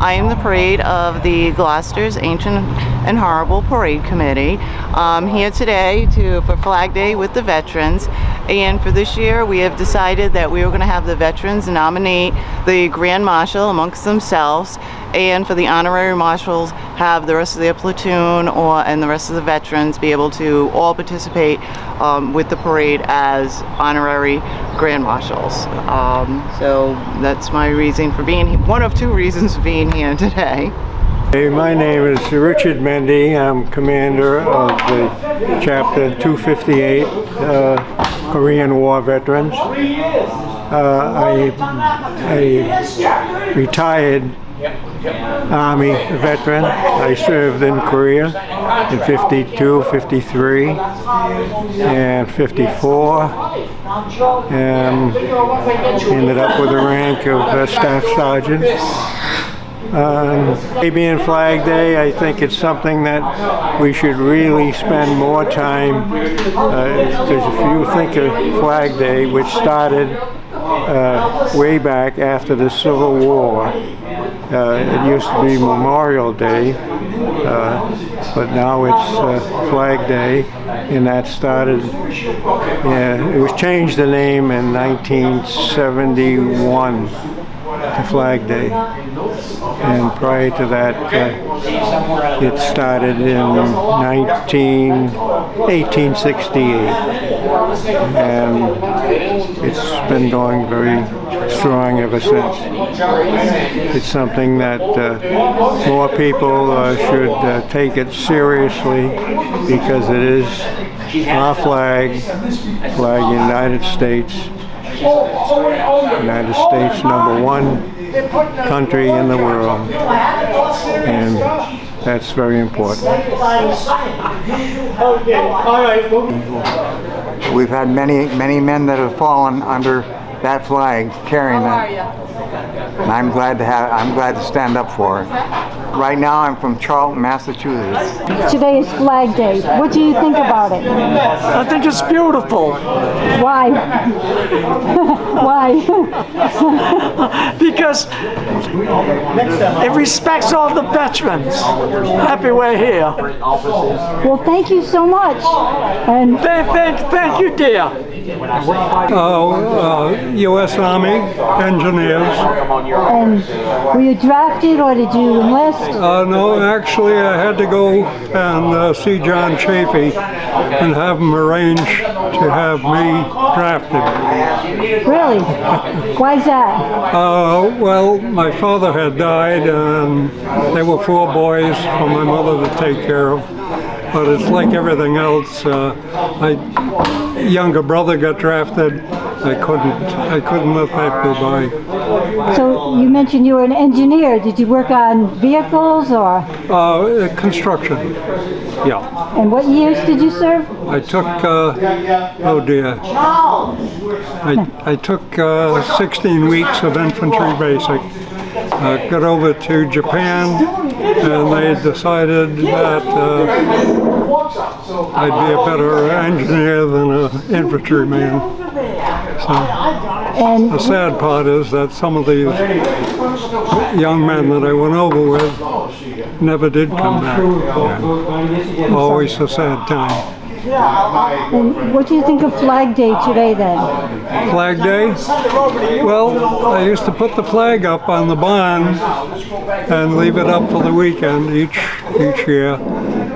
I am the parade of the Gloucester's Ancient and Horrible Parade Committee. I'm here today for Flag Day with the veterans, and for this year we have decided that we are going to have the veterans nominate the Grand Marshal amongst themselves, and for the honorary marshals have the rest of their platoon and the rest of the veterans be able to all participate with the parade as honorary Grand Marshals. So that's my reason for being here, one of two reasons for being here today. Hey, my name is Richard Mendy. I'm commander of the Chapter 258 Korean War Veterans. I retired Army veteran. I served in Korea in 52, 53, and 54, and ended up with the rank of Staff Sergeant. Being Flag Day, I think it's something that we should really spend more time, because if you think of Flag Day, which started way back after the Civil War, it used to be Memorial Day, but now it's Flag Day, and that started, it was changed the name in 1971 to Flag Day. And prior to that, it started in 1868, and it's been going very strong ever since. It's something that more people should take it seriously, because it is our flag, United States. United States, #1 country in the world, and that's very important. We've had many men that have fallen under that flag, carrying that, and I'm glad to stand up for it. Right now I'm from Charlton, Massachusetts. Today is Flag Day. What do you think about it? I think it's beautiful. Why? Why? Because it respects all the veterans. Happy we're here. Well, thank you so much. And thank you, dear. U.S. Army engineers. And were you drafted or did you enlist? No, actually I had to go and see John Chafee and have him arrange to have me drafted. Really? Why is that? Well, my father had died, and there were 4 boys for my mother to take care of. But it's like everything else. My younger brother got drafted. I couldn't let that go by. So you mentioned you were an engineer. Did you work on vehicles or? Construction. Yeah. And what years did you serve? I took, oh dear. I took 16 weeks of infantry basic. Got over to Japan, and they decided that I'd be a better engineer than an infantryman. So the sad part is that some of these young men that I went over with never did come back. Yeah. Always a sad time. And what do you think of Flag Day today then? Flag Day? Well, I used to put the flag up on the barn and leave it up for the weekend each year.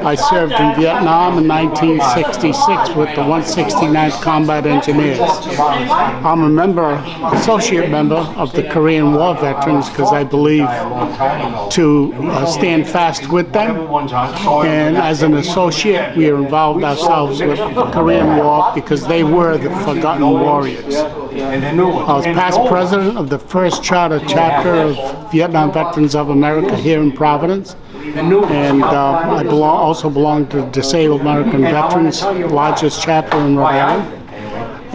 I served in Vietnam in 1966 with the 169th Combat Engineers. I'm a associate member of the Korean War Veterans, because I believe to stand fast with them. And as an associate, we are involved ourselves with the Korean War because they were the forgotten warriors. I was past president of the first charter chapter of Vietnam Veterans of America here in Providence. And I also belong to Disabled American Veterans, largest chapter in Rhode Island.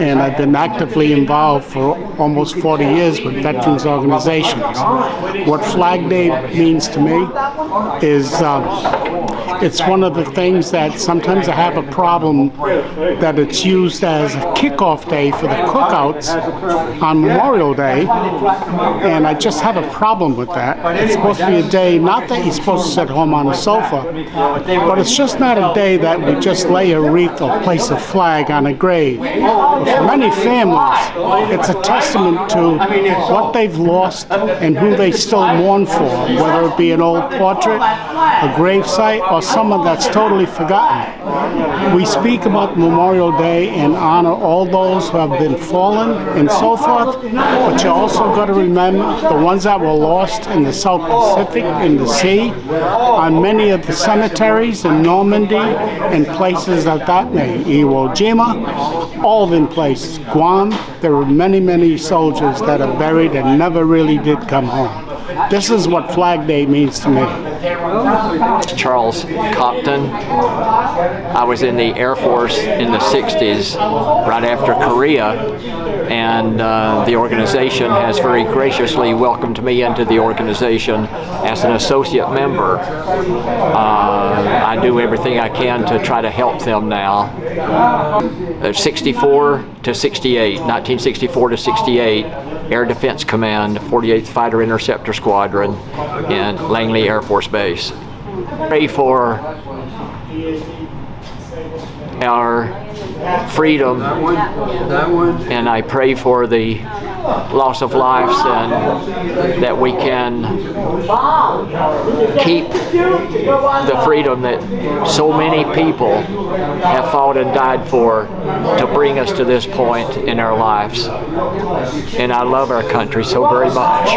and I've been actively involved for almost 40 years with veterans organizations. What Flag Day means to me is it's one of the things that sometimes I have a problem that it's used as a kickoff day for the cookouts on Memorial Day, and I just have a problem with that. It's supposed to be a day, not that you're supposed to sit home on a sofa, but it's just not a day that we just lay a wreath or place a flag on a grave. But for many families, it's a testament to what they've lost and who they still mourn for, whether it be an old portrait, a gravesite, or someone that's totally forgotten. We speak about Memorial Day and honor all those who have been fallen and so forth, but you also got to remember the ones that were lost in the South Pacific, in the sea, on many of the cemeteries in Normandy and places of that name, Iwo Jima, all of them places. Guam, there were many, many soldiers that are buried and never really did come home. This is what Flag Day means to me. Charles Copton. I was in the Air Force in the 60s, right after Korea, and the organization has very graciously welcomed me into the organization as an associate member. I do everything I can to try to help them now. 64 to 68, 1964 to 68, Air Defense Command, 48th Fighter Interceptor Squadron in Langley Air Force Base. Pray for our freedom, and I pray for the loss of lives, and that we can keep the freedom that so many people have fought and died for to bring us to this point in our lives. And I love our country so very much.